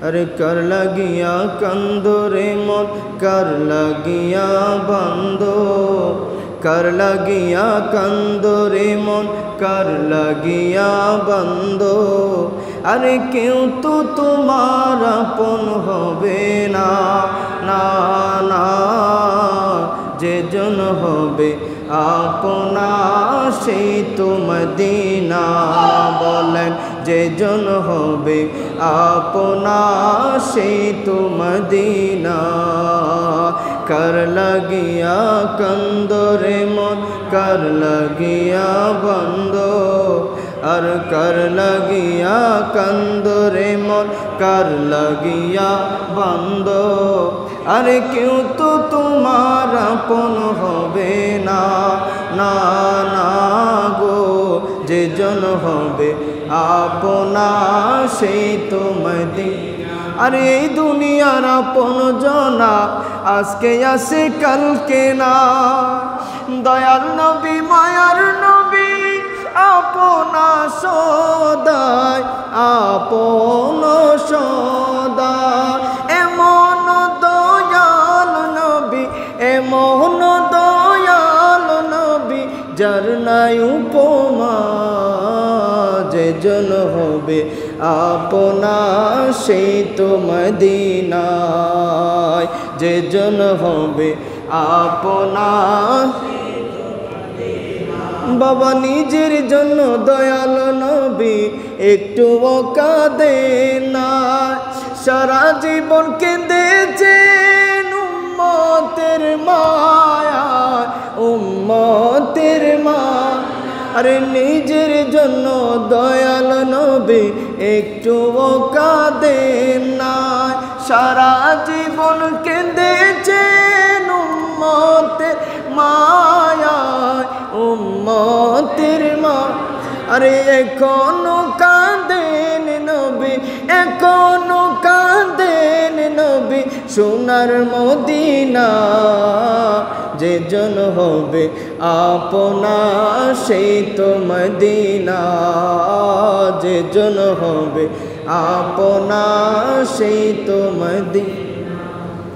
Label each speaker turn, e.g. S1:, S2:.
S1: अरे कर लगिया कंदो रे मन कर लगिया बंदो कर लगिया कंदो रे मन कर लगिया बंदो अरे क्यों तो तुम्हारा अपन होबे ना ना ना जे जन होबे अपना সেই তো মদিনা বলেন যে জন হবে আপনা সেই তো মদিনা कर लगिया कंदरे मन कर लगिया बंदो और कर लगिया कंदरे मन कर लगिया बंदो अरे क्यों तो तुम्हारा अपन होबे ना ना ना गो जे जन होबे अपना সেই তো মদিনা अरे दुनियार अपन जना आज के आसे कल के ना दयाल नबी मायार नबी अपना सदाय अपन सदाय एमन दयाल नबी एमन दयाल नबी जार नाई उपमा जे जन होबे अपना সেই তো মদিনা যে জন হবে আপনা বাবা নিজের জন্য দয়াল নবী একটু কাঁদে না সারা জীবন কেঁদেছেন উম্মতের মায়া উম্মতের মা अरे निजेर जन्नो दयाल नबी एकटू काঁদেন না सारा जीवन केঁদেছেন उम्मतेर मायाय उम्मतेर मा अरे एखोनो काঁদেন नबी एखोनो काঁদেন नबी सोनार मदीना जे जन होबे अपना সেই তো মদিনা যে জন হবে আপনা সেই তো মদিনা।